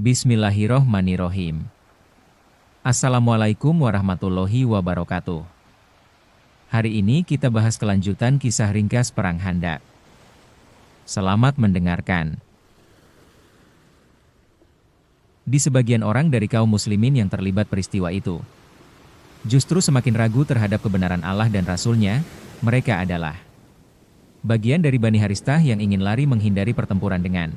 Bismillahirrohmanirrohim. Assalamualaikum warahmatullahi wabarakatuh. Hari ini kita bahas kelanjutan kisah ringkas Perang Khandaq. Selamat mendengarkan. Di sebagian orang dari kaum muslimin yang terlibat peristiwa itu, justru semakin ragu terhadap kebenaran Allah dan Rasul-Nya. Mereka adalah bagian dari Bani Haristah yang ingin lari menghindari pertempuran dengan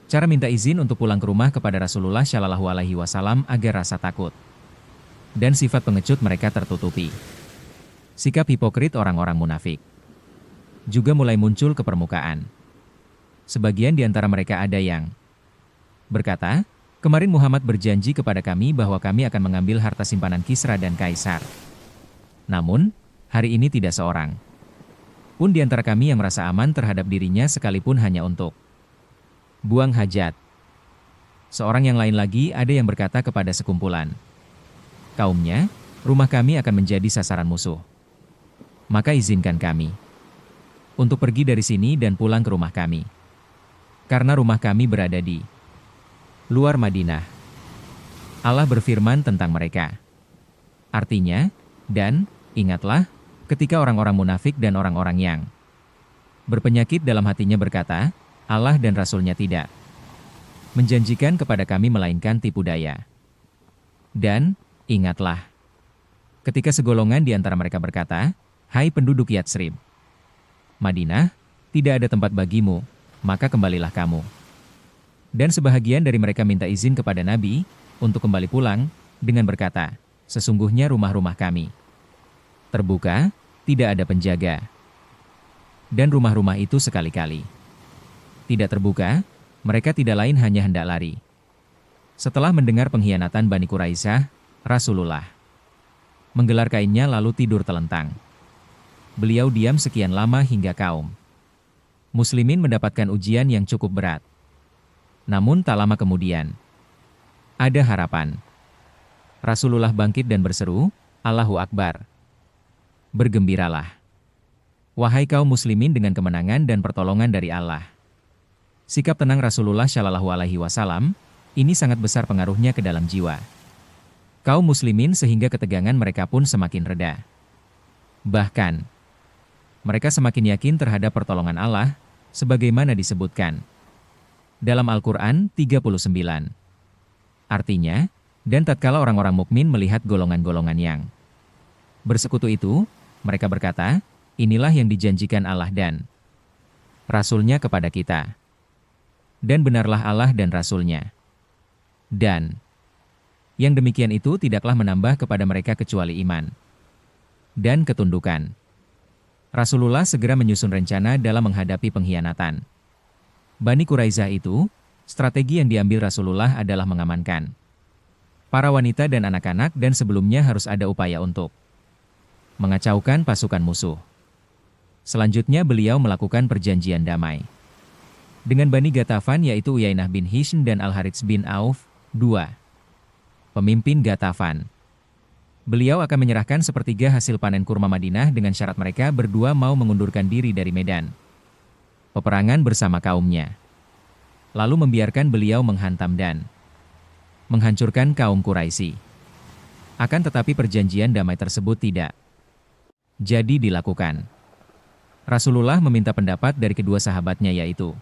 cara minta izin untuk pulang ke rumah kepada Rasulullah Shallallahu Alaihi Wasallam agar rasa takut dan sifat pengecut mereka tertutupi. Sikap hipokrit orang-orang munafik juga mulai muncul ke permukaan. Sebagian di antara mereka ada yang berkata, "Kemarin Muhammad berjanji kepada kami bahwa kami akan mengambil harta simpanan Kisra dan Kaisar. Namun, hari ini tidak seorang pun di antara kami yang merasa aman terhadap dirinya sekalipun hanya untuk buang hajat." Seorang yang lain lagi ada yang berkata kepada sekumpulan kaumnya, "Rumah kami akan menjadi sasaran musuh. Maka izinkan kami untuk pergi dari sini dan pulang ke rumah kami. Karena rumah kami berada di luar Madinah." Allah berfirman tentang mereka. Artinya, dan ingatlah ketika orang-orang munafik dan orang-orang yang berpenyakit dalam hatinya berkata, Allah dan Rasul-Nya tidak menjanjikan kepada kami melainkan tipu daya. Dan ingatlah ketika segolongan di antara mereka berkata, "Hai penduduk Yatsrib, Madinah, tidak ada tempat bagimu, maka kembalilah kamu." Dan sebahagian dari mereka minta izin kepada Nabi untuk kembali pulang dengan berkata, "Sesungguhnya rumah-rumah kami terbuka, tidak ada penjaga. Dan rumah-rumah itu sekali-kali tidak terbuka, mereka tidak lain hanya hendak lari." Setelah mendengar pengkhianatan Bani Quraisyah, Rasulullah menggelar kainnya lalu tidur telentang. Beliau diam sekian lama hingga kaum muslimin mendapatkan ujian yang cukup berat. Namun tak lama kemudian, ada harapan. Rasulullah bangkit dan berseru, "Allahu Akbar. Bergembiralah, wahai kaum muslimin dengan kemenangan dan pertolongan dari Allah." Sikap tenang Rasulullah Shallallahu Alaihi Wasallam ini sangat besar pengaruhnya ke dalam jiwa kaum muslimin sehingga ketegangan mereka pun semakin reda. Bahkan, mereka semakin yakin terhadap pertolongan Allah, sebagaimana disebutkan dalam Al-Quran 39. Artinya, dan tatkala orang-orang mukmin melihat golongan-golongan yang bersekutu itu, mereka berkata, "Inilah yang dijanjikan Allah dan Rasul-Nya kepada kita." Dan benarlah Allah dan Rasul-Nya. Dan yang demikian itu tidaklah menambah kepada mereka kecuali iman dan ketundukan. Rasulullah segera menyusun rencana dalam menghadapi pengkhianatan Bani Quraisyah itu. Strategi yang diambil Rasulullah adalah mengamankan para wanita dan anak-anak, dan sebelumnya harus ada upaya untuk mengacaukan pasukan musuh. Selanjutnya beliau melakukan perjanjian damai dengan Bani Ghatafan, yaitu Uyainah bin Hisn dan Al-Harits bin Auf, dua pemimpin Ghatafan. Beliau akan menyerahkan sepertiga hasil panen kurma Madinah dengan syarat mereka berdua mau mengundurkan diri dari medan peperangan bersama kaumnya. Lalu membiarkan beliau menghantam dan menghancurkan kaum Quraisy. Akan tetapi perjanjian damai tersebut tidak jadi dilakukan. Rasulullah meminta pendapat dari kedua sahabatnya, yaitu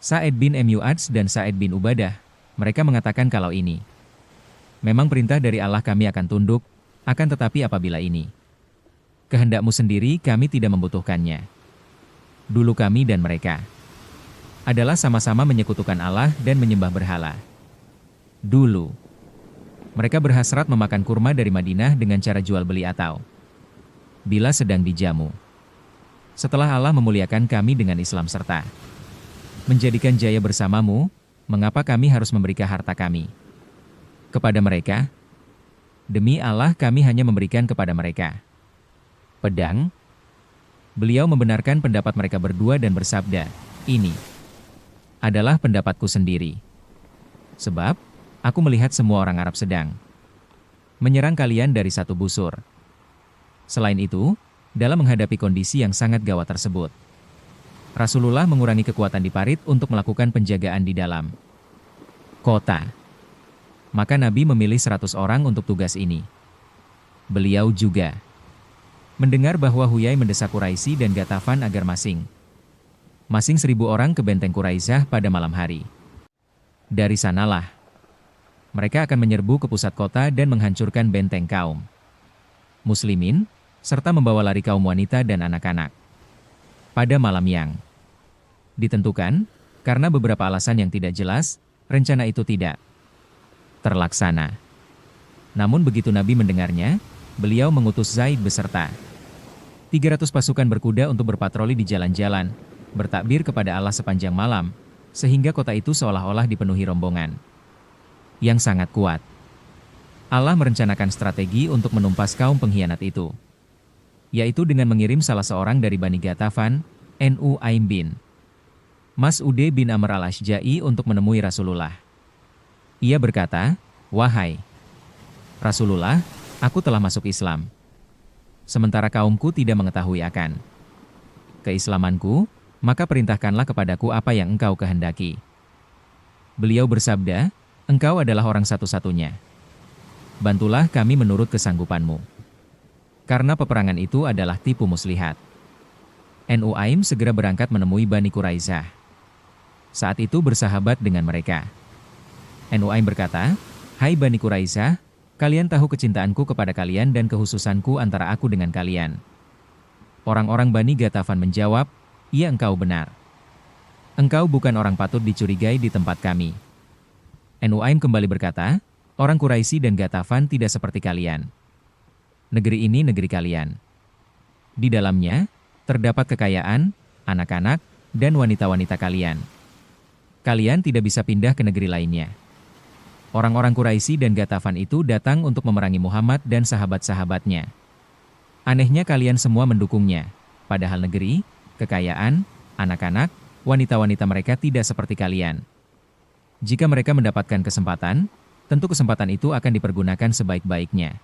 Sa'id bin Mu'adz dan Sa'id bin Ubadah. Mereka mengatakan kalau ini memang perintah dari Allah, kami akan tunduk, akan tetapi apabila ini kehendakmu sendiri, kami tidak membutuhkannya. Dulu kami dan mereka adalah sama-sama menyekutukan Allah dan menyembah berhala. Dulu mereka berhasrat memakan kurma dari Madinah dengan cara jual beli atau bila sedang dijamu. Setelah Allah memuliakan kami dengan Islam serta menjadikan jaya bersamamu, mengapa kami harus memberikan harta kami kepada mereka? Demi Allah, kami hanya memberikan kepada mereka pedang. Beliau membenarkan pendapat mereka berdua dan bersabda, "Ini adalah pendapatku sendiri. Sebab, aku melihat semua orang Arab sedang menyerang kalian dari satu busur. Selain itu, dalam menghadapi kondisi yang sangat gawat tersebut, Rasulullah mengurangi kekuatan di parit untuk melakukan penjagaan di dalam kota. Maka Nabi memilih 100 orang untuk tugas ini. Beliau juga mendengar bahwa Huyai mendesak Quraisy dan Ghatafan agar masing 1.000 orang ke benteng Quraisyah pada malam hari. Dari sanalah mereka akan menyerbu ke pusat kota dan menghancurkan benteng kaum Muslimin, serta membawa lari kaum wanita dan anak-anak. Pada malam yang ditentukan, karena beberapa alasan yang tidak jelas, rencana itu tidak terlaksana. Namun begitu Nabi mendengarnya, beliau mengutus Zaid beserta 300 pasukan berkuda untuk berpatroli di jalan-jalan, bertakbir kepada Allah sepanjang malam, sehingga kota itu seolah-olah dipenuhi rombongan yang sangat kuat. Allah merencanakan strategi untuk menumpas kaum pengkhianat itu, yaitu dengan mengirim salah seorang dari Bani Ghatafan, Nu'aim bin Mas'ude bin Amr al-Ashja'i untuk menemui Rasulullah. Ia berkata, "Wahai Rasulullah, aku telah masuk Islam. Sementara kaumku tidak mengetahui akan keislamanku, maka perintahkanlah kepadaku apa yang engkau kehendaki." Beliau bersabda, "Engkau adalah orang satu-satunya. Bantulah kami menurut kesanggupanmu." Karena peperangan itu adalah tipu muslihat. Nu'aim segera berangkat menemui Bani Quraisyah. Saat itu bersahabat dengan mereka. Nu'aim berkata, "Hai Bani Quraisyah, kalian tahu kecintaanku kepada kalian dan kehususanku antara aku dengan kalian." Orang-orang Bani Ghatafan menjawab, "Iya, engkau benar. Engkau bukan orang patut dicurigai di tempat kami." Nu'aim kembali berkata, "Orang Quraisy dan Ghatafan tidak seperti kalian. Negeri ini negeri kalian. Di dalamnya terdapat kekayaan, anak-anak, dan wanita-wanita kalian. Kalian tidak bisa pindah ke negeri lainnya." Orang-orang Quraisy dan Ghatafan itu datang untuk memerangi Muhammad dan sahabat-sahabatnya. Anehnya kalian semua mendukungnya, padahal negeri, kekayaan, anak-anak, wanita-wanita mereka tidak seperti kalian. Jika mereka mendapatkan kesempatan, tentu kesempatan itu akan dipergunakan sebaik-baiknya.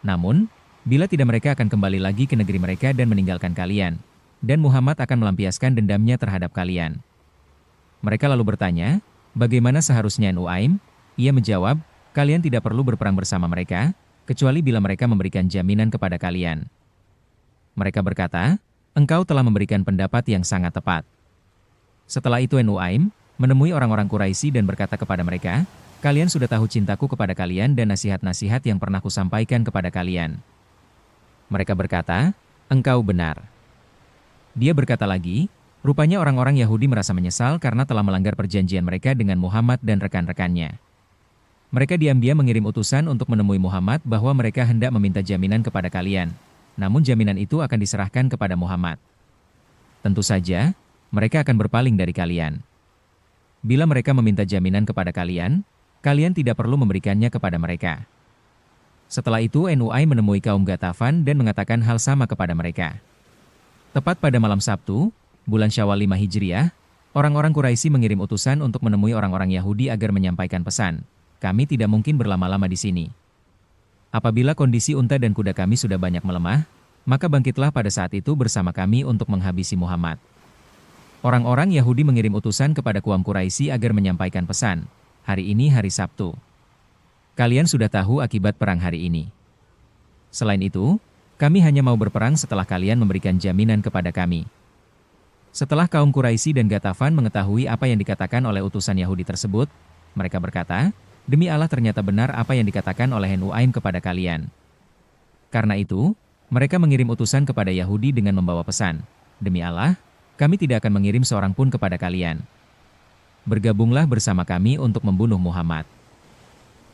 Namun, bila tidak mereka akan kembali lagi ke negeri mereka dan meninggalkan kalian, dan Muhammad akan melampiaskan dendamnya terhadap kalian. Mereka lalu bertanya, "Bagaimana seharusnya Nu'aim?" Ia menjawab, "Kalian tidak perlu berperang bersama mereka, kecuali bila mereka memberikan jaminan kepada kalian." Mereka berkata, "Engkau telah memberikan pendapat yang sangat tepat." Setelah itu Nu'aim menemui orang-orang Quraisy dan berkata kepada mereka, "Kalian sudah tahu cintaku kepada kalian dan nasihat-nasihat yang pernah kusampaikan kepada kalian." Mereka berkata, "Engkau benar." Dia berkata lagi, "Rupanya orang-orang Yahudi merasa menyesal karena telah melanggar perjanjian mereka dengan Muhammad dan rekan-rekannya. Mereka diam-diam mengirim utusan untuk menemui Muhammad bahwa mereka hendak meminta jaminan kepada kalian, namun jaminan itu akan diserahkan kepada Muhammad. Tentu saja, mereka akan berpaling dari kalian. Bila mereka meminta jaminan kepada kalian, kalian tidak perlu memberikannya kepada mereka." Setelah itu Nu'aim menemui kaum Ghatafan dan mengatakan hal sama kepada mereka. Tepat pada malam Sabtu, bulan Syawal 5 Hijriah, orang-orang Quraisy mengirim utusan untuk menemui orang-orang Yahudi agar menyampaikan pesan, "Kami tidak mungkin berlama-lama di sini. Apabila kondisi unta dan kuda kami sudah banyak melemah, maka bangkitlah pada saat itu bersama kami untuk menghabisi Muhammad." Orang-orang Yahudi mengirim utusan kepada kaum Quraisy agar menyampaikan pesan, "Hari ini hari Sabtu. Kalian sudah tahu akibat perang hari ini. Selain itu, kami hanya mau berperang setelah kalian memberikan jaminan kepada kami." Setelah kaum Quraisy dan Ghatafan mengetahui apa yang dikatakan oleh utusan Yahudi tersebut, mereka berkata, "Demi Allah ternyata benar apa yang dikatakan oleh Nu'aim kepada kalian." Karena itu, mereka mengirim utusan kepada Yahudi dengan membawa pesan, "Demi Allah, kami tidak akan mengirim seorang pun kepada kalian. Bergabunglah bersama kami untuk membunuh Muhammad."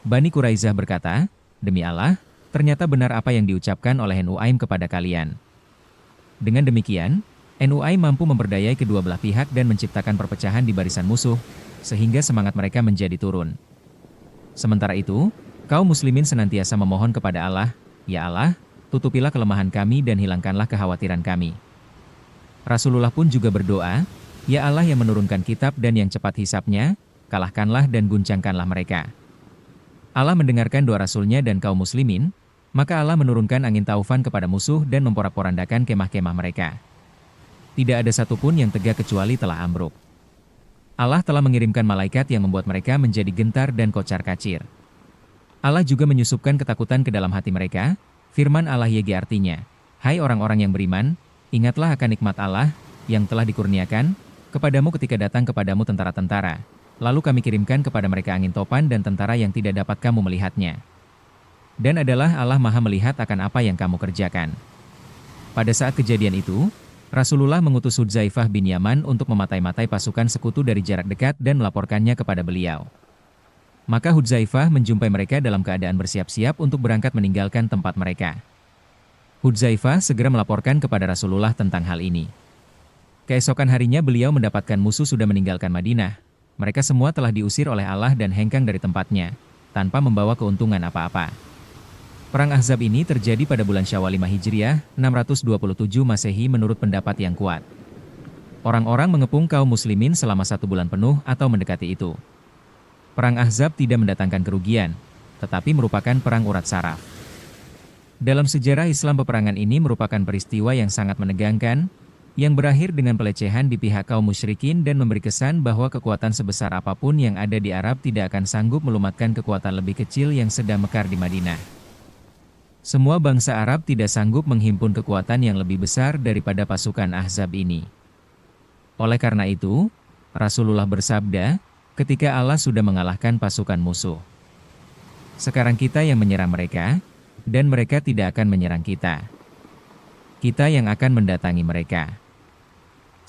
Bani Quraisyah berkata, "Demi Allah, ternyata benar apa yang diucapkan oleh Nu'aim kepada kalian." Dengan demikian, Nu'aim mampu memperdayai kedua belah pihak dan menciptakan perpecahan di barisan musuh, sehingga semangat mereka menjadi turun. Sementara itu, kaum muslimin senantiasa memohon kepada Allah, "Ya Allah, tutupilah kelemahan kami dan hilangkanlah kekhawatiran kami." Rasulullah pun juga berdoa, "Ya Allah yang menurunkan kitab dan yang cepat hisapnya, kalahkanlah dan guncangkanlah mereka." Allah mendengarkan doa Rasulnya dan kaum muslimin, maka Allah menurunkan angin taufan kepada musuh dan memporak-porandakan kemah-kemah mereka. Tidak ada satupun yang tegak kecuali telah ambruk. Allah telah mengirimkan malaikat yang membuat mereka menjadi gentar dan kocar-kacir. Allah juga menyusupkan ketakutan ke dalam hati mereka. Firman Allah YG artinya, hai orang-orang yang beriman, ingatlah akan nikmat Allah yang telah dikurniakan kepadamu ketika datang kepadamu tentara-tentara. Lalu kami kirimkan kepada mereka angin topan dan tentara yang tidak dapat kamu melihatnya. Dan adalah Allah Maha melihat akan apa yang kamu kerjakan. Pada saat kejadian itu, Rasulullah mengutus Hudzaifah bin Yaman untuk mematai-matai pasukan sekutu dari jarak dekat dan melaporkannya kepada beliau. Maka Hudzaifah menjumpai mereka dalam keadaan bersiap-siap untuk berangkat meninggalkan tempat mereka. Hudzaifah segera melaporkan kepada Rasulullah tentang hal ini. Keesokan harinya beliau mendapatkan musuh sudah meninggalkan Madinah. Mereka semua telah diusir oleh Allah dan hengkang dari tempatnya, tanpa membawa keuntungan apa-apa. Perang Ahzab ini terjadi pada bulan Syawal 5 Hijriah, 627 Masehi menurut pendapat yang kuat. Orang-orang mengepung kaum muslimin selama 1 bulan penuh atau mendekati itu. Perang Ahzab tidak mendatangkan kerugian, tetapi merupakan perang urat saraf. Dalam sejarah Islam peperangan ini merupakan peristiwa yang sangat menegangkan, yang berakhir dengan pelecehan di pihak kaum musyrikin dan memberi kesan bahwa kekuatan sebesar apapun yang ada di Arab tidak akan sanggup melumatkan kekuatan lebih kecil yang sedang mekar di Madinah. Semua bangsa Arab tidak sanggup menghimpun kekuatan yang lebih besar daripada pasukan Ahzab ini. Oleh karena itu, Rasulullah bersabda, ketika Allah sudah mengalahkan pasukan musuh, sekarang kita yang menyerang mereka, dan mereka tidak akan menyerang kita. Kita yang akan mendatangi mereka.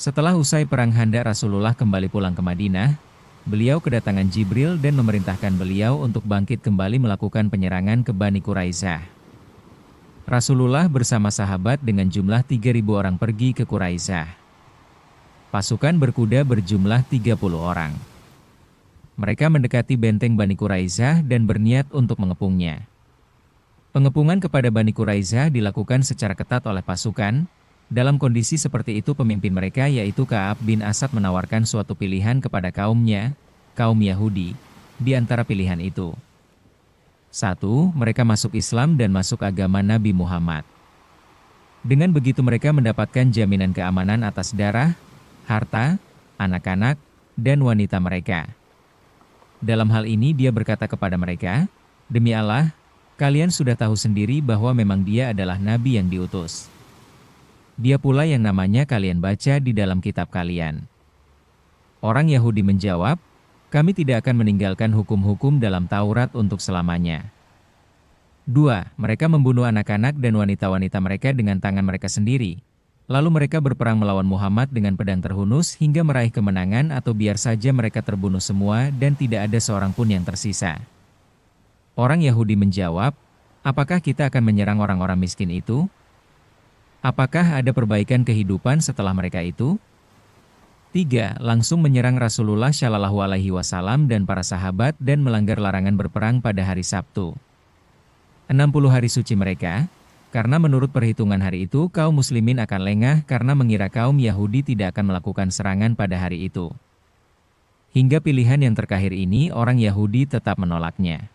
Setelah usai perang Khandaq, Rasulullah kembali pulang ke Madinah. Beliau kedatangan Jibril dan memerintahkan beliau untuk bangkit kembali melakukan penyerangan ke Bani Quraisyah. Rasulullah bersama sahabat dengan jumlah 3.000 orang pergi ke Quraisyah. Pasukan berkuda berjumlah 30 orang. Mereka mendekati benteng Bani Quraisyah dan berniat untuk mengepungnya. Pengepungan kepada Bani Quraisyah dilakukan secara ketat oleh pasukan. Dalam kondisi seperti itu pemimpin mereka yaitu Ka'ab bin Asad menawarkan suatu pilihan kepada kaumnya, kaum Yahudi, di antara pilihan itu. 1. Mereka masuk Islam dan masuk agama Nabi Muhammad. Dengan begitu mereka mendapatkan jaminan keamanan atas darah, harta, anak-anak, dan wanita mereka. Dalam hal ini dia berkata kepada mereka, demi Allah, kalian sudah tahu sendiri bahwa memang dia adalah Nabi yang diutus. Dia pula yang namanya kalian baca di dalam kitab kalian. Orang Yahudi menjawab, kami tidak akan meninggalkan hukum-hukum dalam Taurat untuk selamanya. 2. Mereka membunuh anak-anak dan wanita-wanita mereka dengan tangan mereka sendiri. Lalu mereka berperang melawan Muhammad dengan pedang terhunus hingga meraih kemenangan atau biar saja mereka terbunuh semua dan tidak ada seorang pun yang tersisa. Orang Yahudi menjawab, apakah kita akan menyerang orang-orang miskin itu? Apakah ada perbaikan kehidupan setelah mereka itu? 3. Langsung menyerang Rasulullah Shallallahu Alaihi Wasallam dan para sahabat dan melanggar larangan berperang pada hari Sabtu. 60 hari suci mereka, karena menurut perhitungan hari itu kaum muslimin akan lengah karena mengira kaum Yahudi tidak akan melakukan serangan pada hari itu. Hingga pilihan yang terakhir ini orang Yahudi tetap menolaknya.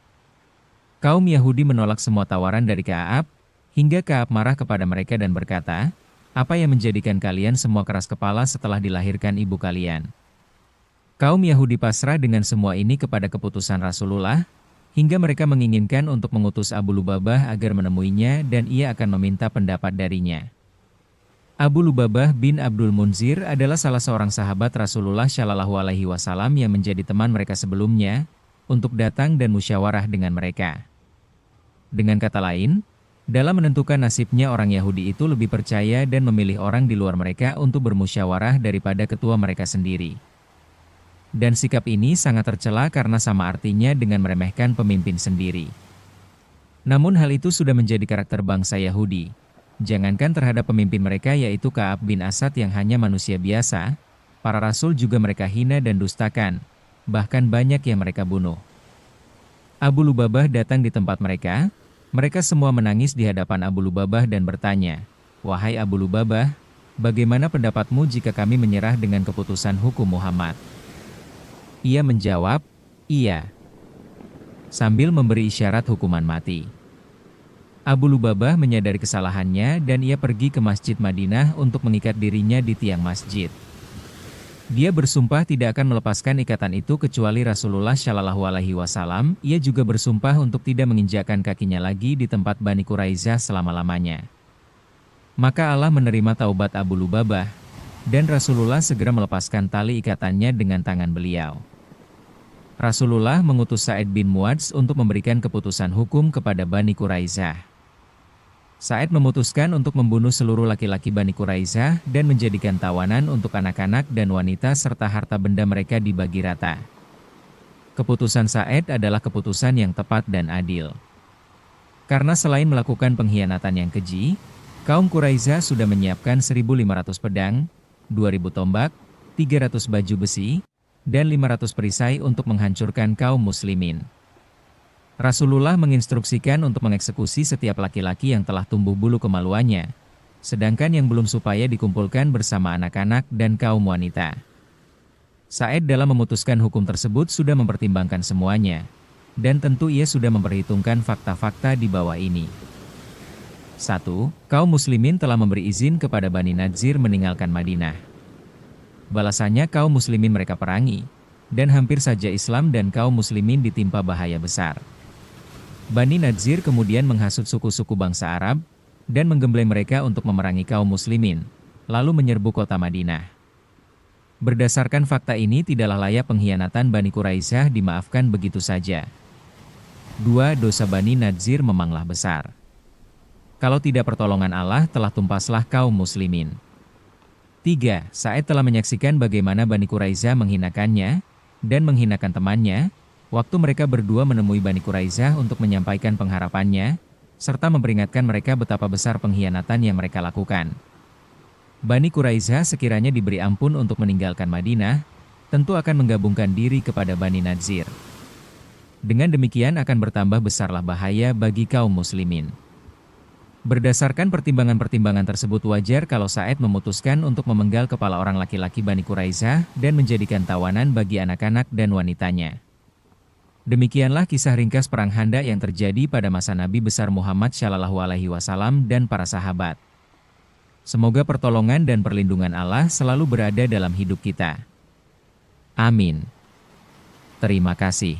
Kaum Yahudi menolak semua tawaran dari Ka'ab, hingga Ka'ab marah kepada mereka dan berkata, apa yang menjadikan kalian semua keras kepala setelah dilahirkan ibu kalian? Kaum Yahudi pasrah dengan semua ini kepada keputusan Rasulullah, hingga mereka menginginkan untuk mengutus Abu Lubabah agar menemuinya dan ia akan meminta pendapat darinya. Abu Lubabah bin Abdul Munzir adalah salah seorang sahabat Rasulullah Shallallahu Alaihi Wasallam yang menjadi teman mereka sebelumnya, untuk datang dan musyawarah dengan mereka. Dengan kata lain, dalam menentukan nasibnya orang Yahudi itu lebih percaya dan memilih orang di luar mereka untuk bermusyawarah daripada ketua mereka sendiri. Dan sikap ini sangat tercela karena sama artinya dengan meremehkan pemimpin sendiri. Namun hal itu sudah menjadi karakter bangsa Yahudi. Jangankan terhadap pemimpin mereka yaitu Ka'ab bin Asad yang hanya manusia biasa, para rasul juga mereka hina dan dustakan, bahkan banyak yang mereka bunuh. Abu Lubabah datang di tempat mereka. Mereka semua menangis di hadapan Abu Lubabah dan bertanya, wahai Abu Lubabah, bagaimana pendapatmu jika kami menyerah dengan keputusan hukum Muhammad? Ia menjawab, iya. Sambil memberi isyarat hukuman mati. Abu Lubabah menyadari kesalahannya dan ia pergi ke Masjid Madinah untuk mengikat dirinya di tiang masjid. Dia bersumpah tidak akan melepaskan ikatan itu kecuali Rasulullah Shallallahu Alaihi Wasallam. Ia juga bersumpah untuk tidak menginjakkan kakinya lagi di tempat Bani Quraisyah selama-lamanya. Maka Allah menerima taubat Abu Lubabah, dan Rasulullah segera melepaskan tali ikatannya dengan tangan beliau. Rasulullah mengutus Sa'id bin Mu'adz untuk memberikan keputusan hukum kepada Bani Quraisyah. Sa'id memutuskan untuk membunuh seluruh laki-laki Bani Quraisyah dan menjadikan tawanan untuk anak-anak dan wanita serta harta benda mereka dibagi rata. Keputusan Sa'id adalah keputusan yang tepat dan adil. Karena selain melakukan pengkhianatan yang keji, kaum Quraisyah sudah menyiapkan 1.500 pedang, 2.000 tombak, 300 baju besi, dan 500 perisai untuk menghancurkan kaum muslimin. Rasulullah menginstruksikan untuk mengeksekusi setiap laki-laki yang telah tumbuh bulu kemaluannya, sedangkan yang belum supaya dikumpulkan bersama anak-anak dan kaum wanita. Sa'id dalam memutuskan hukum tersebut sudah mempertimbangkan semuanya, dan tentu ia sudah memperhitungkan fakta-fakta di bawah ini. 1. Kaum muslimin telah memberi izin kepada Bani Nadzir meninggalkan Madinah. Balasannya kaum muslimin mereka perangi, dan hampir saja Islam dan kaum muslimin ditimpa bahaya besar. Bani Nadzir kemudian menghasut suku-suku bangsa Arab, dan menggembleng mereka untuk memerangi kaum muslimin, lalu menyerbu kota Madinah. Berdasarkan fakta ini tidaklah layak pengkhianatan Bani Quraisyah dimaafkan begitu saja. 2. Dosa Bani Nadzir memanglah besar. Kalau tidak pertolongan Allah telah tumpaslah kaum muslimin. 3. Sa'id telah menyaksikan bagaimana Bani Quraisyah menghinakannya, dan menghinakan temannya, waktu mereka berdua menemui Bani Quraisyah untuk menyampaikan pengharapannya, serta memperingatkan mereka betapa besar pengkhianatan yang mereka lakukan. Bani Quraisyah sekiranya diberi ampun untuk meninggalkan Madinah, tentu akan menggabungkan diri kepada Bani Nadzir. Dengan demikian akan bertambah besarlah bahaya bagi kaum muslimin. Berdasarkan pertimbangan-pertimbangan tersebut wajar kalau Sa'id memutuskan untuk memenggal kepala orang laki-laki Bani Quraisyah dan menjadikan tawanan bagi anak-anak dan wanitanya. Demikianlah kisah ringkas perang Khandaq yang terjadi pada masa Nabi besar Muhammad Shallallahu Alaihi Wasallam dan para sahabat. Semoga pertolongan dan perlindungan Allah selalu berada dalam hidup kita. Amin. Terima kasih.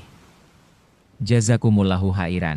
Jazakumullahu khairan.